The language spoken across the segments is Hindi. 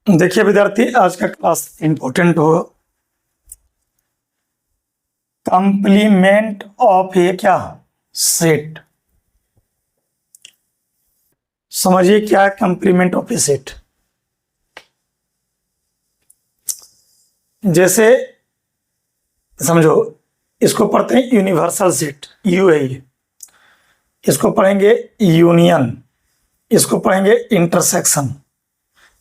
देखिए विद्यार्थी, आज का क्लास इंपॉर्टेंट हो। कंप्लीमेंट ऑफ ये क्या सेट, समझिए क्या है कंप्लीमेंट ऑफ ए सेट। जैसे समझो, इसको पढ़ते हैं यूनिवर्सल सेट, यू है ये। इसको पढ़ेंगे यूनियन, इसको पढ़ेंगे इंटरसेक्शन।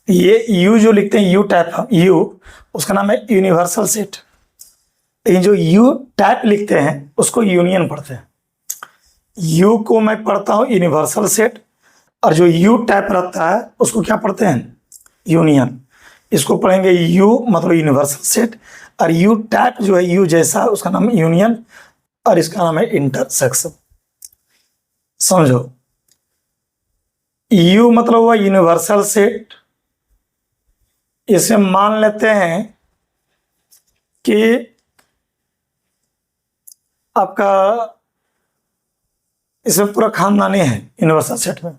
ये यू जो लिखते हैं, यू टाइप यू, उसका नाम है यूनिवर्सल सेट। लेकिन जो यू टाइप लिखते हैं उसको यूनियन पढ़ते हैं। यू को मैं पढ़ता हूं यूनिवर्सल सेट, और जो यू टाइप रहता है उसको क्या पढ़ते हैं, यूनियन। इसको पढ़ेंगे यू मतलब यूनिवर्सल सेट, और यू टाइप जो है यू जैसा, उसका नाम है यूनियन, और इसका नाम है इंटरसेक्शन। समझो, यू मतलब हुआ यूनिवर्सल सेट। इसे मान लेते हैं कि आपका इसमें पूरा खानदानी है यूनिवर्सल सेट में।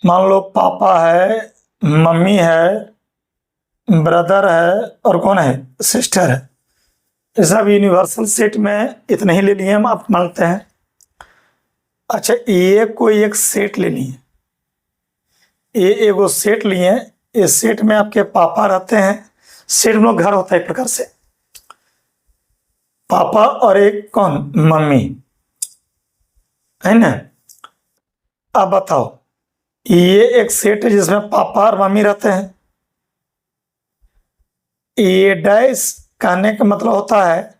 मान लो पापा है, मम्मी है, ब्रदर है, और कौन है, सिस्टर है। ये सब यूनिवर्सल सेट में इतने ही ले लिए हम, आप मानते हैं। अच्छा, ये कोई एक सेट ले लिए, ये एगो सेट लिए। इस सेट में आपके पापा रहते हैं। सेट में घर होता है एक प्रकार से, पापा और एक कौन, मम्मी, है ना। अब बताओ, ये एक सेट है जिसमें पापा और मम्मी रहते हैं। ये डैश कहने का मतलब होता है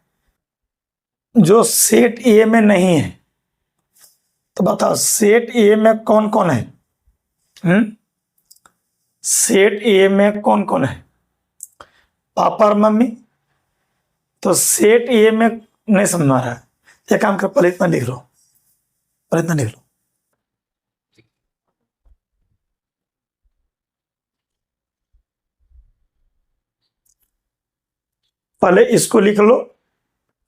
जो सेट ए में नहीं है। तो बताओ सेट ए में कौन कौन है? सेट ए में कौन कौन है, पापा और मम्मी। तो सेट ए में नहीं समझ आ रहा है, एक काम कर, पहले इतना लिख लो, पहले इतना लिख लो। पहले इसको लिख लो,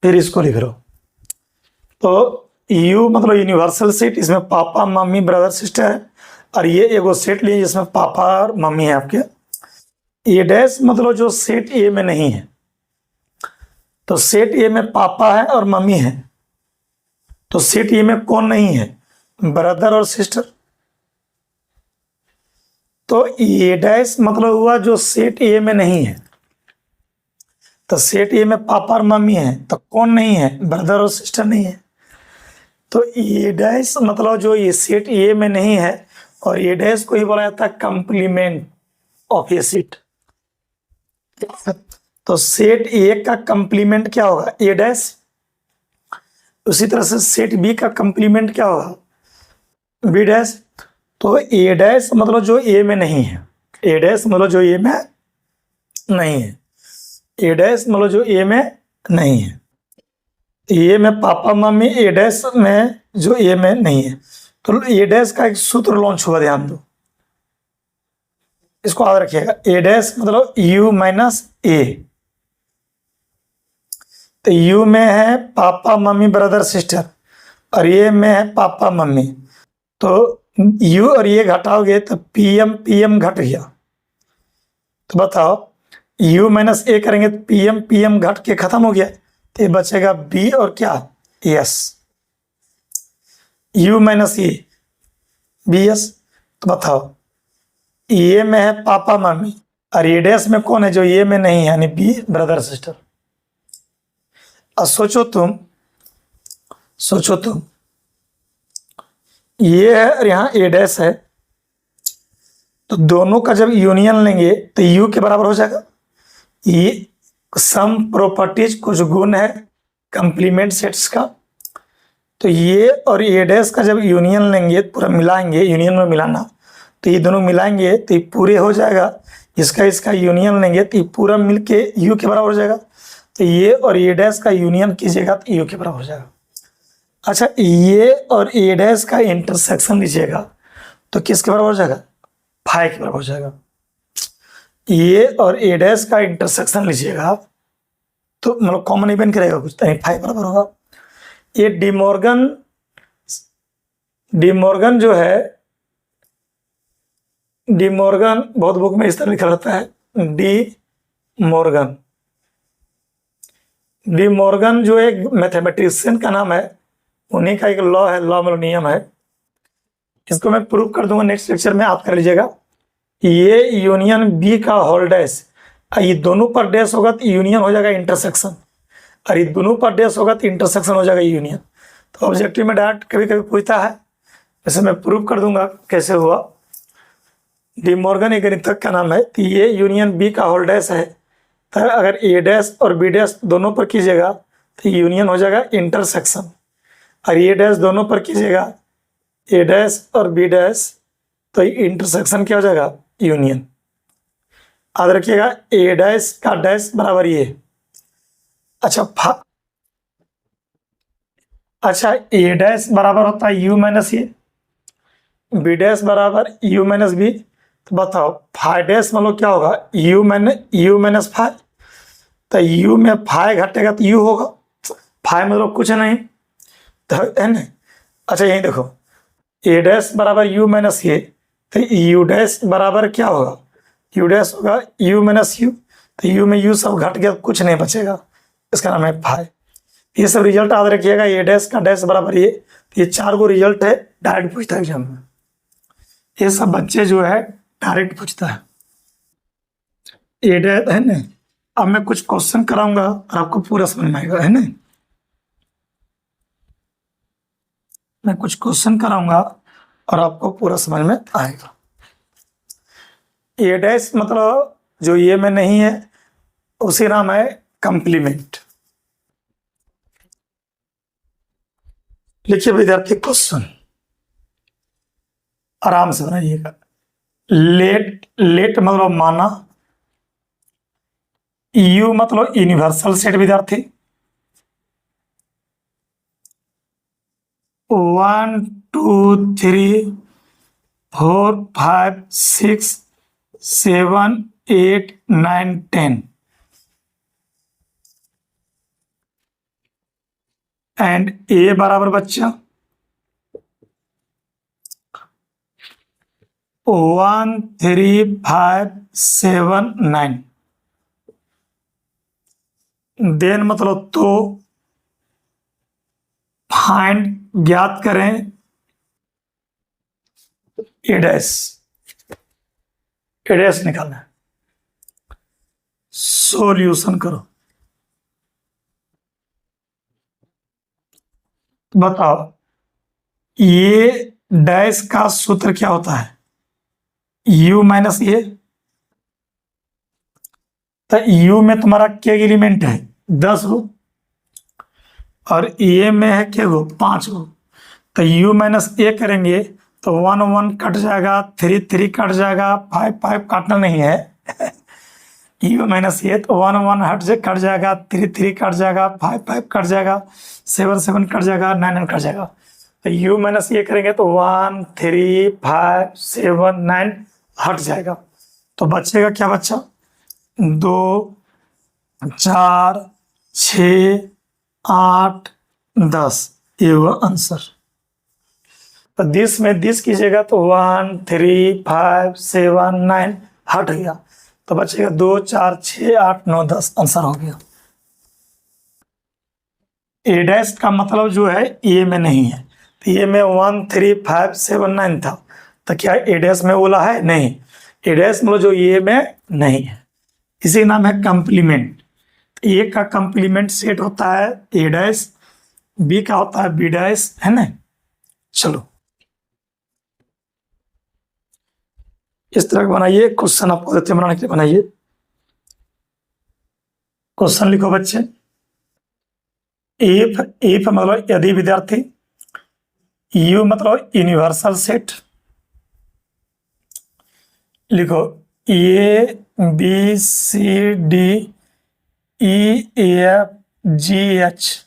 फिर इसको लिख लो। तो यू मतलब यूनिवर्सल सेट, इसमें पापा मम्मी ब्रदर सिस्टर है, और ये एगो सेट लिए जिसमें पापा और मम्मी है आपके। ये डैश मतलब जो सेट ए में नहीं है। तो सेट ए में पापा है और मम्मी है, तो सेट ए में कौन नहीं है, ब्रदर और सिस्टर। तो ये डैश मतलब हुआ जो सेट ए में नहीं है। तो सेट ए में पापा और मम्मी है, तो कौन नहीं है, ब्रदर और सिस्टर नहीं है। तो ये डैश मतलब जो ये सेट ए में नहीं है, और ये डैश को ही बोला जाता है कंप्लीमेंट ऑफ ए सेट। तो सेट ए का कंप्लीमेंट क्या होगा, ए डैश। उसी तरह से सेट बी का कंप्लीमेंट क्या होगा, बी डैश। तो ए डैश मतलब जो ए में नहीं है, ए डैश मतलब जो ए में नहीं है, ए डैश मतलब जो ए में नहीं है। ए में पापा मम्मी, ए डैश में जो ए में नहीं है। तो ए डैश का एक सूत्र लॉन्च हुआ, ध्यान दो, इसको याद रखिएगा। ए डैश मतलब यू माइनस ए। तो यू में है पापा मम्मी ब्रदर सिस्टर, और ये में है पापा मम्मी। तो यू और ये घटाओगे तो पीएम पीएम घट गया। तो बताओ यू माइनस ए करेंगे तो पीएम पीएम घट के खत्म हो गया। तो ये बचेगा बी और क्या, S. U minus A, B S. तो बताओ ये में है पापा मम्मी, और ये डैश में कौन है, जो ये में नहीं है, यानी बी ब्रदर सिस्टर। अब सोचो तुम, ये है और यहाँ ए डैश है। तो दोनों का जब यूनियन लेंगे तो यू के बराबर हो जाएगा। ये सम प्रॉपर्टीज, कुछ गुण है कंप्लीमेंट सेट्स का। तो ये और ए डैश का जब यूनियन लेंगे, पूरा मिलाएंगे, यूनियन में मिलाना, तो ये दोनों मिलाएंगे तो ये पूरे हो जाएगा। इसका यूनियन लेंगे तो ये पूरा मिलके यू के बराबर हो जाएगा। तो ये और ए डैश का यूनियन कीजिएगा तो यू के बराबर हो जाएगा। अच्छा, ये और ए डैश का इंटरसेक्शन लीजिएगा तो किसके बराबर हो जाएगा, फाई के बराबर हो जाएगा। ये और ए डैश का इंटरसेक्शन लीजिएगा तो मतलब कॉमन इवेंट करेगा कुछ, तो फाई बराबर होगा। ये डिमॉर्गन जो है, डी मॉर्गन, बहुत बुक में इस तरह लिखा रहता है डी मॉर्गन। डी मॉर्गन जो एक मैथमेटिशियन का नाम है, उन्हीं का एक लॉ है, लॉ मतलब नियम है। इसको मैं प्रूव कर दूंगा नेक्स्ट लेक्चर में, आप कर लीजिएगा। ये यूनियन बी का होल डैश, ये दोनों पर डैश होगा तो यूनियन हो जाएगा इंटरसेक्शन, और ये दोनों पर डैश होगा तो इंटरसेक्शन हो जाएगा यूनियन। तो ऑब्जेक्टिव में डायरेक्ट कभी कभी पूछता है, वैसे मैं प्रूव कर दूंगा कैसे हुआ। डी मॉर्गन एक गणितज्ञ का नाम है कि ये यूनियन बी का होल डैश है, तो अगर ए डैश और बी डैश दोनों पर कीजिएगा तो यूनियन हो जाएगा इंटरसेक्शन, और ए डैश दोनों पर कीजिएगा ए डैश और बी डैश, तो इंटरसेक्शन क्या हो जाएगा, यूनियन। याद रखिएगा ए डैश का डैश बराबर ये। अच्छा ए डैश बराबर होता है यू माइनस ये, बी डैश बराबर यू माइनस बी। तो बताओ फाइव डैश मतलब क्या होगा, यू माइनस फाइव। तो यू में फाइव घटेगा तो यू होगा, फाइव मतलब कुछ नहीं, तो है ना। अच्छा यही देखो ए डैश बराबर यू माइनस ये, तो यू डैश बराबर क्या होगा, यू डैश होगा यू माइनस यू, तो यू में यू सब घट गया, कुछ नहीं बचेगा, इसका नाम है फाइव। ये सब रिजल्ट याद रखिएगा, ए डैश का डैश बराबर ये 4 गो रिजल्ट है, डायरेक्ट पूछता है एग्जाम में। ये सब बच्चे जो है डायरेक्ट पूछता है ए डैश, है ना। अब मैं कुछ क्वेश्चन कराऊंगा और आपको पूरा समझ में आएगा, है ना। मैं कुछ क्वेश्चन कराऊंगा और आपको पूरा समझ में आएगा। ए डैश मतलब जो ये में नहीं है उसी नाम है कंप्लीमेंट। लिखिए विद्यार्थी क्वेश्चन, आराम से बनाइएगा। लेट लेट मतलब माना, यू मतलब यूनिवर्सल सेट विद्यार्थी, 1 2 3 4 5 6 7 8 9 10 एंड ए बराबर बच्चा 1 3 5 7 9। देन मतलब तो फाइंड ज्ञात करें ए डैश, ए डैश निकालना है, सॉल्यूशन करो। बताओ ये डैश का सूत्र क्या होता है, u माइनस ये, तो u में तुम्हारा क्या एलिमेंट है 10 गो, और ए में है क्या गो 5 गो, तो u माइनस ए करेंगे तो 1 1 कट जाएगा, 3 3 कट जाएगा, 5 5 काटना नहीं है u माइनस ए, तो 1 1 हट से कट जाएगा, 3 3 कट जाएगा, 5 5 कट जाएगा, 7 7 कट जाएगा, 9 9 कट जाएगा। तो u माइनस ये करेंगे तो 1 3 5 7 9 हट जाएगा, तो बचेगा क्या बच्चा 2 4 6 8 10, ये हुआ आंसर। तो दिस में दिस कीजिएगा तो 1 3 5 7 9 हट गया, तो बचेगा 2 4 6 8 9 10, आंसर हो गया। ए डैश का मतलब जो है ए में नहीं है, तो ए में 1 3 5 7 9 था, तो क्या ए डैश में बोला है, नहीं। ए डैश मतलब जो ए में नहीं है, इसी नाम है कंप्लीमेंट। ए का कंप्लीमेंट सेट होता है ए डैश, बी का होता है बी डैश, है ना। चलो इस तरह का बनाइए, क्वेश्चन आपको देते हैं बनाने के लिए, बनाइए क्वेश्चन लिखो बच्चे। इफ इफ मतलब यदि विद्यार्थी, यू मतलब यूनिवर्सल सेट, लिखो A B C D E F G H,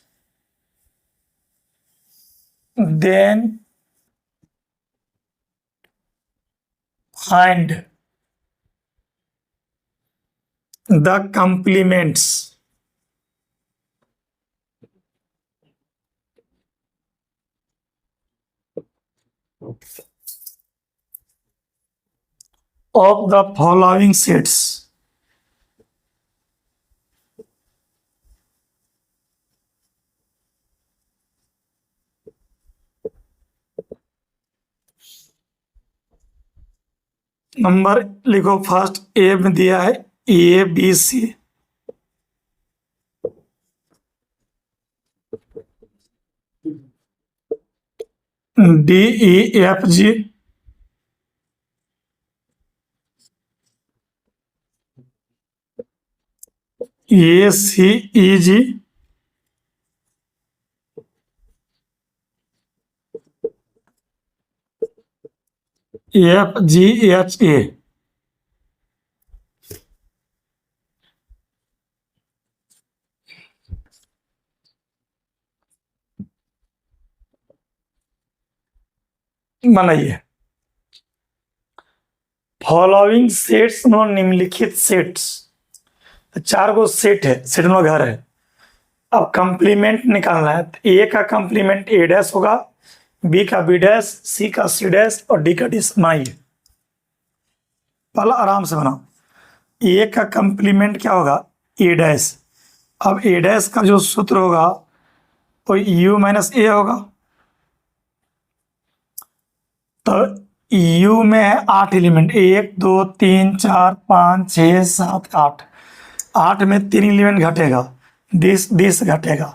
then find the complements of the following sets. Number लिखो, फर्स्ट ए में दिया है A B C, D E F G, A C E G, F G H A. बनाइए। फॉलोइंग सेट्स मतलब निम्नलिखित सेट्स, चार गो सेट है, सेट में घर है। अब कंप्लीमेंट निकालना है, तो ए का कंप्लीमेंट ए डैश होगा, बी का बी डैश, सी का सी डैश और डी का डी। बनाइए, पहला आराम से बनाओ। ए का कंप्लीमेंट क्या होगा, ए डैश। अब ए डैश का जो सूत्र होगा तो यू माइनस ए होगा। तो यू में है 8 एलिमेंट, 1 2 3 4 5 6 7 8। 8 में 3 एलिमेंट घटेगा, 10 घटेगा,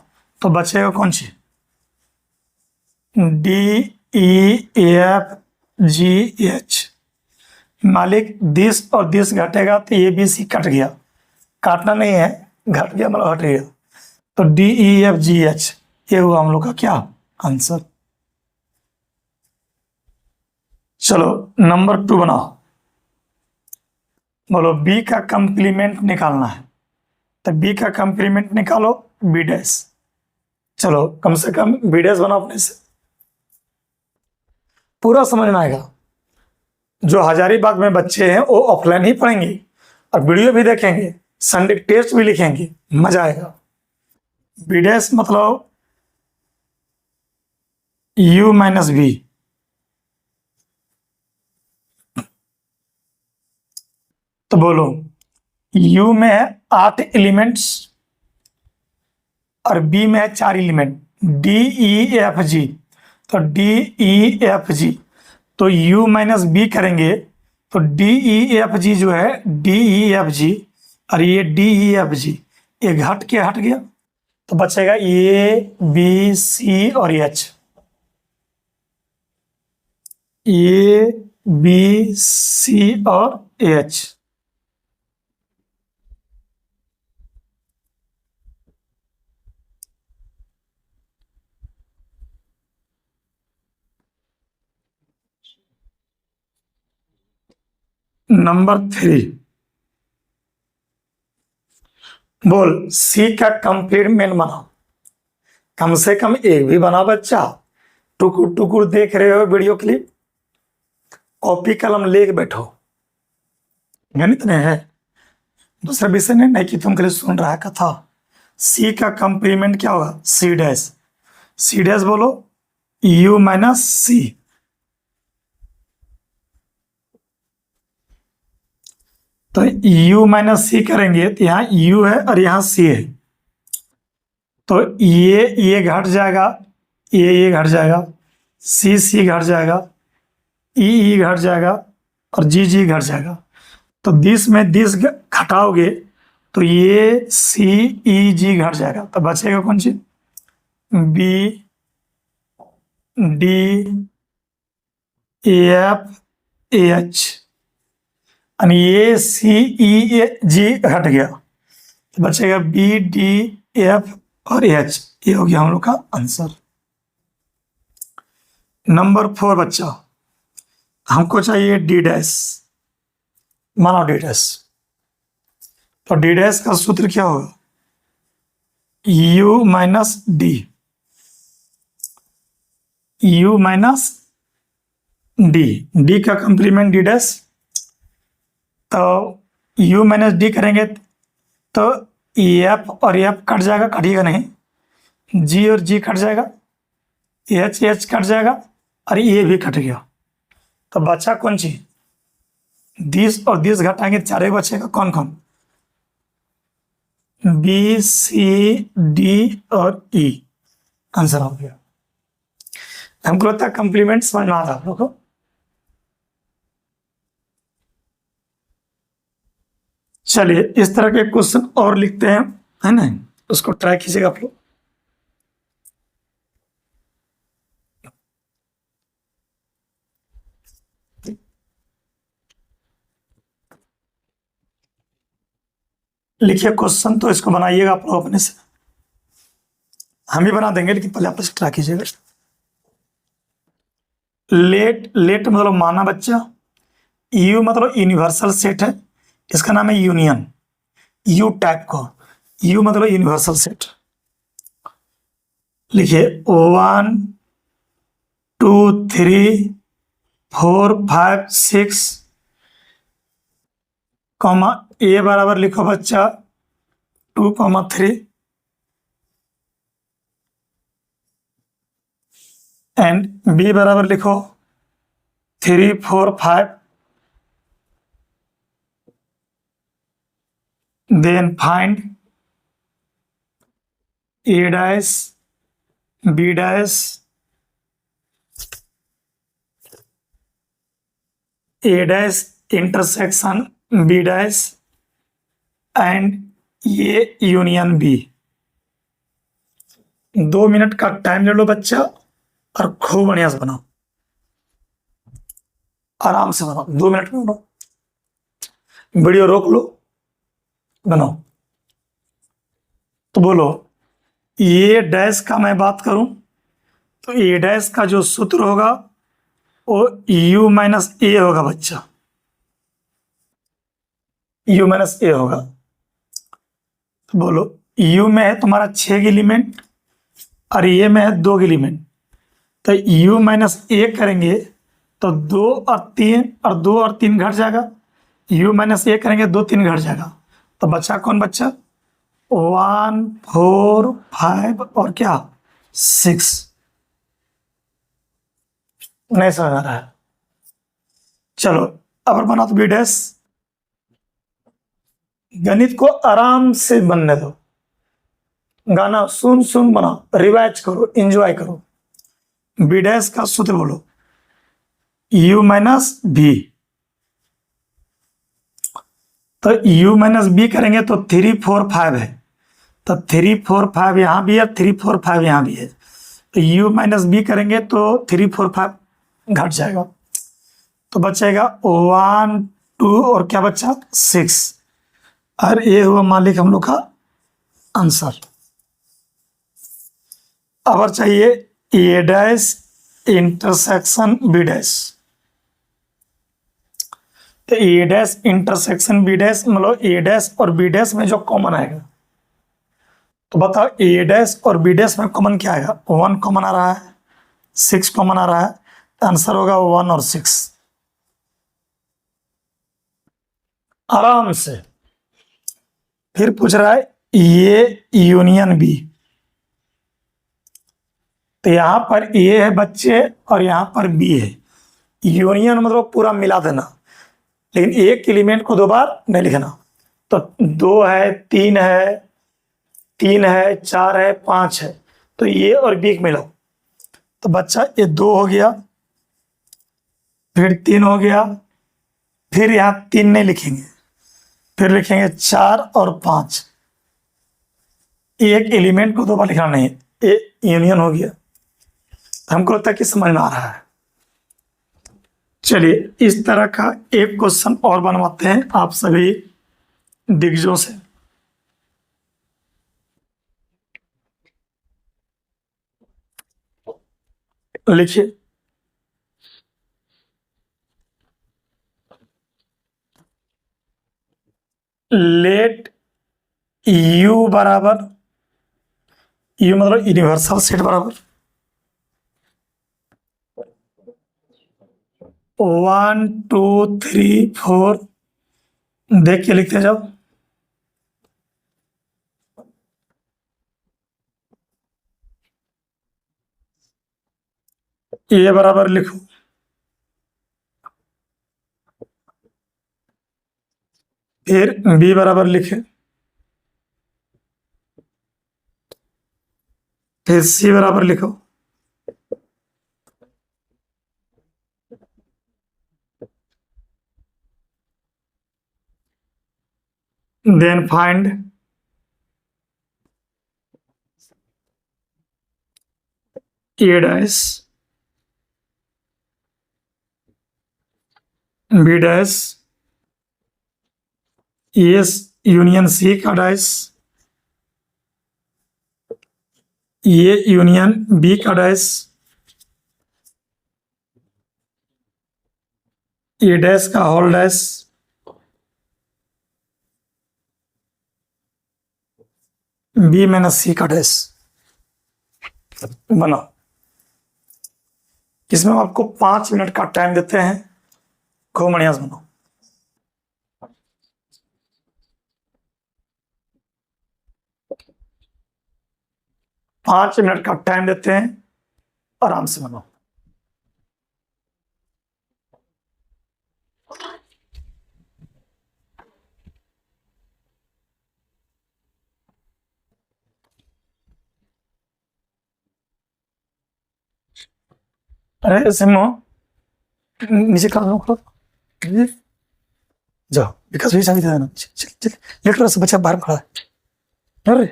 तो बचेगा कौन C, D E F G H. मालिक 10 और 10 घटेगा तो ए बी सी कट गया, काटना नहीं है, घट गया मतलब हट गया। तो D E F G H, ये हुआ हम लोग का क्या आंसर। चलो नंबर 2 बनाओ। बोलो बी का कंप्लीमेंट निकालना है, तो बी का कंप्लीमेंट निकालो, बी डैश। चलो कम से कम बी डैश बनाओ अपने से, पूरा समझ में आएगा। जो हजारीबाग में बच्चे हैं वो ऑफलाइन ही पढ़ेंगे और वीडियो भी देखेंगे, संडे टेस्ट भी लिखेंगे, मजा आएगा। बी डैश मतलब यू माइनस बी। तो बोलो यू में है 8 एलिमेंट्स और बी में है 4 एलिमेंट, डी ई एफ जी। तो डी ई एफ जी, तो u माइनस बी करेंगे तो डी ई एफ जी जो है, डी ई एफ जी और ये डी ई एफ जी, ये घट के हट गया, तो बचेगा ए बी सी और एच। ए बी सी और एच। नंबर 3, बोल सी का कंप्लीमेंट बनाओ। कम से कम एक भी बना बच्चा, टुकुर टुकुर देख रहे हो वीडियो क्लिप, कॉपी कलम लेके बैठो। गणित नहीं है, दूसरा विषय नहीं कि तुम के लिए सुन रहा है कथा। सी का कंप्लीमेंट क्या होगा, सी डैश। सी डैश बोलो यू माइनस सी। तो u माइनस सी करेंगे तो यहाँ u है और यहाँ c है, तो ये घट जाएगा, ये घट जाएगा, c घट जाएगा, e घट जाएगा और g घट जाएगा। तो 20 में 20 घटाओगे तो ये c e g घट जाएगा, तो बचेगा कौन सी, b d f h। और ये सी ई जी घट गया, तो बचेगा बी डी एफ और एच। ये हो गया हम लोग का आंसर। नंबर 4 बच्चा, हमको चाहिए डी डैश। मानो डी डैश, तो डी डैश का सूत्र क्या होगा, you minus D. You minus D, D का कंप्लीमेंट डी डैश। तो u माइनस डी करेंगे तो एफ और एफ कट जाएगा, कटिएगा नहीं, g और g कट जाएगा, एच कट जाएगा और ये भी कट गया, तो बचा कौन सी, दिस और दिस घटाएंगे 4 बचेगा, कौन कौन? बी, सी, डी और ई। आंसर हो गया। हमको लगता है कंप्लीमेंट समझ में आ रहा है आप लोग को। चलिए इस तरह के क्वेश्चन और लिखते हैं, है ना, उसको ट्राई कीजिएगा आप लोग। लिखिए क्वेश्चन, तो इसको बनाइएगा आप लोग अपने से, हम भी बना देंगे लेकिन पहले आप लोग ट्राई कीजिएगा। लेट, लेट मतलब माना बच्चा। यू मतलब यूनिवर्सल सेट है, इसका नाम है यूनियन, यू टाइप को। यू मतलब यूनिवर्सल सेट। लिखिए 1 2 3 4 5 6, कॉमा ए बराबर लिखो बच्चा 2,3 एंड बी बराबर लिखो 3 4 5, then find A dash B dash A dash intersection B dash and ये यूनियन बी। 2 मिनट का टाइम ले लो बच्चा और खूब बढ़िया से बनाओ, आराम से बनाओ, 2 मिनट में बनाओ, वीडियो रोक लो, बनाओ। तो बोलो, ये डैश का मैं बात करूं तो ए डैश का जो सूत्र होगा वो यू माइनस ए होगा बच्चा, यू माइनस ए होगा। तो बोलो, यू में है तुम्हारा 6 एलिमेंट और ये में है 2 एलिमेंट, तो यू माइनस ए करेंगे तो 2 और 3, और 2 और 3 घट जाएगा। यू माइनस ए करेंगे 2 3 घट जाएगा, तो बच्चा कौन बच्चा? 1 4 5 और क्या 6। नहीं समझ आ रहा है? चलो अब बना तो बी डैश। गणित को आराम से बनने दो, गाना सुन सुन बनाओ, रिवाइज करो, एंजॉय करो। बी डैश का सूत्र बोलो, यू माइनस बी। तो यू माइनस बी करेंगे तो 3 4 5 है, तो 3 4 5 यहां भी है, 3 4 5 यहां भी है, तो यू माइनस बी करेंगे तो 3 4 5 घट जाएगा, तो बचेगा 1 2 और क्या बच्चा 6। और ये हुआ मालिक हम लोग का आंसर। अब चाहिए ए डैश इंटरसेक्शन बी डैश। तो ए डैश इंटरसेक्शन बी डैश मतलब ए डैश और बी डैश में जो कॉमन आएगा, तो बताओ ए डैश और बी डैश में कॉमन क्या आएगा? 1 कॉमन आ रहा है, 6 कॉमन आ रहा है, तो आंसर होगा 1 और 6। आराम से। फिर पूछ रहा है ये यूनियन बी, तो यहां पर ए है बच्चे और यहां पर बी है। यूनियन मतलब पूरा मिला देना, लेकिन एक एलिमेंट को 2 बार नहीं लिखना। तो 2 है, 3 है, 3 है, 4 है, 5 है, तो ये और बी मिलाओ, तो बच्चा ये 2 हो गया, फिर 3 हो गया, फिर यहां 3 नहीं लिखेंगे, फिर लिखेंगे 4 और 5। एक एलिमेंट को 2 बार लिखना नहीं, ये यूनियन हो गया। हमको लगता है कि समझ में आ रहा है। चलिए इस तरह का एक क्वेश्चन और बनवाते हैं आप सभी दिग्गजों से। लिखिए, लेट यू बराबर, यू मतलब यूनिवर्सल सेट बराबर 1 2 3 4, देख के लिखते जाओ। ये बराबर लिखो फिर बी बराबर लिखे, फिर सी बराबर लिखो, then find A dash B dash, A union C का डैश, ए यूनियन बी का डैश, ए डैश का whole dash, B minus C का डैश बनाओ। इसमें हम आपको 5 मिनट का टाइम देते हैं, खूब बढ़िया से बनाओ। पांच मिनट का टाइम देते हैं, आराम से बनाओ। अरे सिमो, नीचे खड़ा हो, जाओ विकास भी चाबी दे देना। चल चल, लेट रहा से बच्चा बाहर में खड़ा है। अरे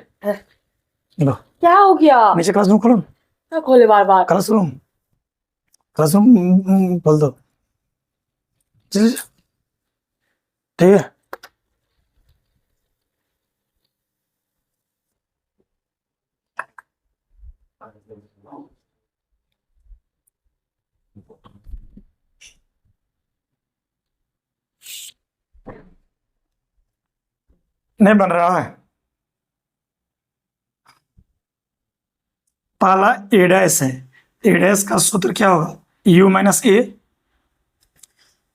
लो, क्या हो गया? नीचे क्लासरूम खोलो, क्या खोले बार बार? क्लासरूम क्लासरूम खोल दो। चल चल, ठीक है। नहीं बन रहा है। पहला ए डैश है, ए डैश का सूत्र क्या होगा? u माइनस ए।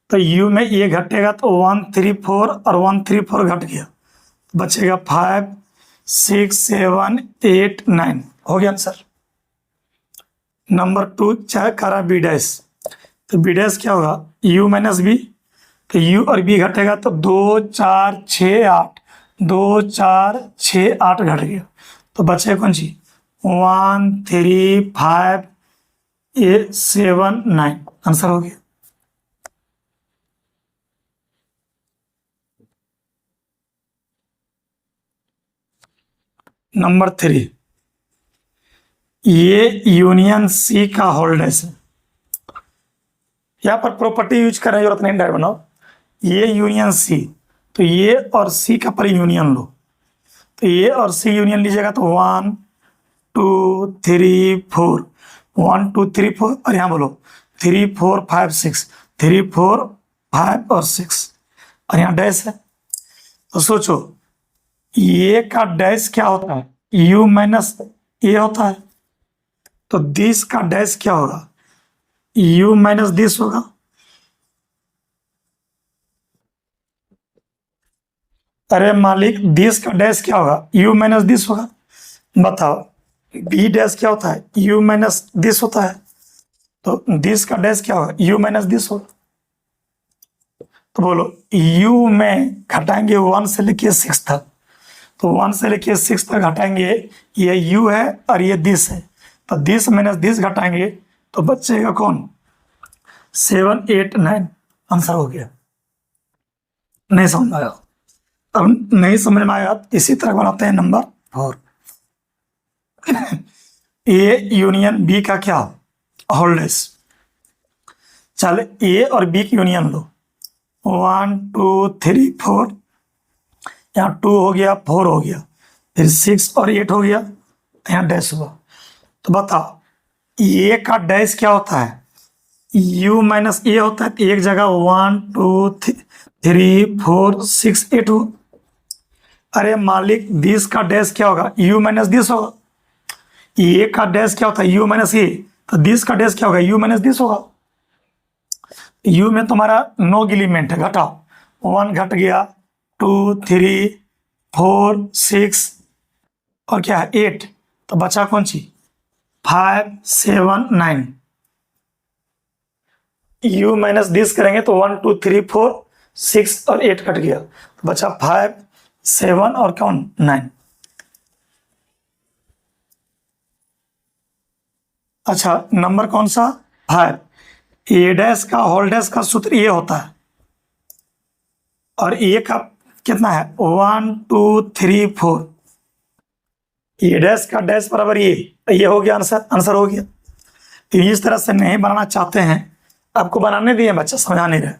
तो u में ए घटेगा तो 1 3 4 और 1 3 4 घट गया, बचेगा 5 6 7 8 9। हो गया आंसर। नंबर 2 चाहे करा बी डैश, तो बी डैश क्या होगा? u minus B. तो u और b घटेगा तो 2 4 6 8, 2 4 6 8 घट गया, तो बचे कौन सी? 1 3 5 8 7 9। आंसर हो गया। नंबर 3, ये यूनियन सी का होल डैश है। यहाँ पर प्रॉपर्टी यूज करने की जरूरत नहीं, डायरेक्ट बनाओ। ये यूनियन सी, तो ये और सी का पर यूनियन लो। तो ये और सी यूनियन लीजिएगा तो 1 2 3 4, 1 2 3 4, और यहाँ बोलो 3 4 5 6, 3 4 5 और 6, और यहाँ डैश है। तो सोचो ये का डैश क्या होता है? u माइनस ए होता है। तो दिस का डैश क्या होगा? u माइनस दिस होगा। अरे मालिक, दिस का डैश क्या होगा? u माइनस दिस होगा। बताओ b डैश क्या होता है? u माइनस दिस होता है। तो दिस का डैश क्या होगा? u माइनस दिस होगा। तो बोलो u में घटाएंगे 1 से लेके 6 तक, तो 1 से लेके 6 तक घटाएंगे, ये u है और ये दिस है, तो दिस माइनस दिस घटाएंगे तो बचेगा कौन? 7 8 9। आंसर हो गया। नहीं समझ में आया? अब नहीं समझ में आया, इसी तरह बनाते हैं नंबर 4। ए यूनियन बी का क्या होल डैश? चल ए और बी की यूनियन लो। 1 2 3 4, यहाँ 2 हो गया, 4 हो गया, फिर 6 और 8 हो गया, यहाँ डैश हुआ। तो बताओ ए का डैश क्या होता है? u माइनस ए होता है। तो एक जगह 1 2 3 4 6 8 हो। अरे मालिक, दिस का डैश क्या होगा? u माइनस दिस होगा। ए का डैश क्या होता है? u माइनस ए। तो दिस का डैश क्या होगा? u माइनस दिस होगा। u में तुम्हारा 9 एलिमेंट है, घटाओ। 1 घट गया, 2 3 4 6 और क्या है 8, तो बचा कौन सी? 5 7 9। u माइनस दिस करेंगे तो 1 2 3 4 6 और 8 कट गया, तो बचा 5 7 और कौन 9। अच्छा, नंबर कौन सा 5, ए डैश का होल डैश का सूत्र ये होता है, और ए का कितना है 1 2 3 4, ए डैश का डैश बराबर ये हो गया, आंसर हो गया। तो इस तरह से नहीं बनाना चाहते हैं, आपको बनाने दिए बच्चा, समझा नहीं रहे।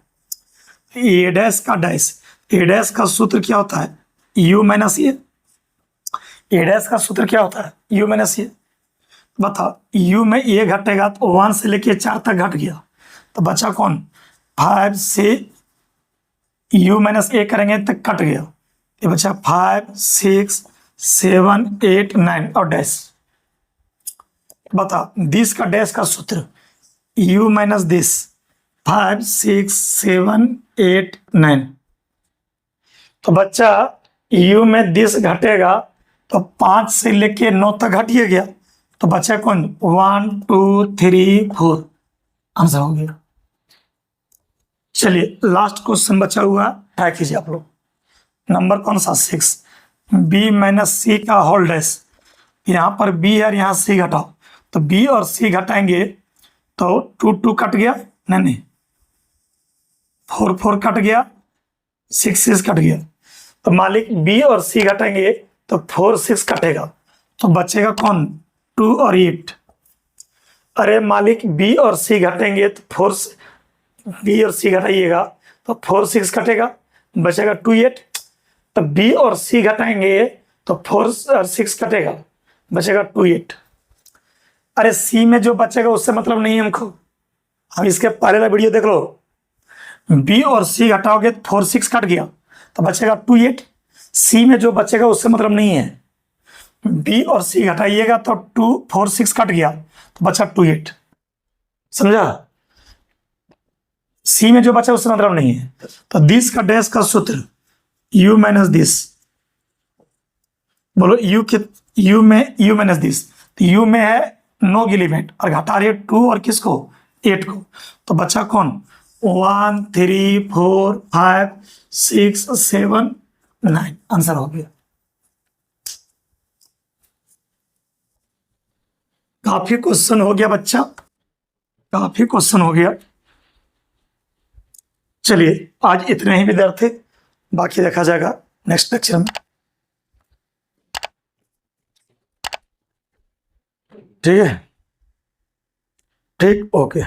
ए डैश का डैश, ए डैश का सूत्र क्या होता है you minus A, A dash का सूत्र क्या होता है यू माइनस ए। बताओ यू में ए घटेगा तो 1 से लेके 4 तक घट गया, तो बचा कौन 5 से यू माइनस ए करेंगे तो कट गया, ये बचा 5 6 7 8 9 और डैश। बता दिस का डैश का सूत्र यू माइनस दिस 5 6 7 8 9। तो बच्चा यू में दिस घटेगा तो 5 से लेके 9 तक घटिए गया, तो बच्चा कौन 1 2 3 4, आंसर हो गया। चलिए लास्ट क्वेश्चन बचा हुआ, ट्राई कीजिए आप लोग। नंबर कौन सा 6, बी माइनस सी का होल डैश, यहाँ पर बी है, यहाँ सी घटाओ, तो बी और सी घटाएंगे तो 2 2 कट गया, नहीं 4 4 कट गया, 6 6 कट गया, तो मालिक बी और सी घटाएंगे तो 4 6 कटेगा, तो बचेगा कौन 2 और 8। अरे मालिक बी और सी घटेंगे तो 4, बी और सी घटाइएगा तो 4 6 कटेगा, बचेगा 2 8। तो बी और सी घटाएंगे तो 4 और 6 कटेगा, बचेगा 2 8। अरे सी में जो बचेगा उससे मतलब नहीं है हमको, हम इसके पहले वाला वीडियो देख लो। बी और सी घटाओगे तो 4 6 कट गया, तो बचेगा 2 8। सी में जो बचेगा उससे मतलब नहीं है, बी और सी घटाइएगा तो 2 4 6 कट गया, तो बचा 2 8। समझा, सी में जो बचा उससे मतलब नहीं है। तो दिस का डैश का सूत्र यू माइनस दिस, बोलो यू में यू माइनस दिस, तो यू में है 9 एलिमेंट और घटा रहे 2 और किसको 8 को, तो बचा कौन 1 3 4 5 6 7 9, आंसर हो गया। काफी क्वेश्चन हो गया बच्चा, काफी क्वेश्चन हो गया। चलिए आज इतने ही विद्यार्थी, बाकी देखा जाएगा नेक्स्ट लेक्चर में। ठीक है, ठीक, ओके।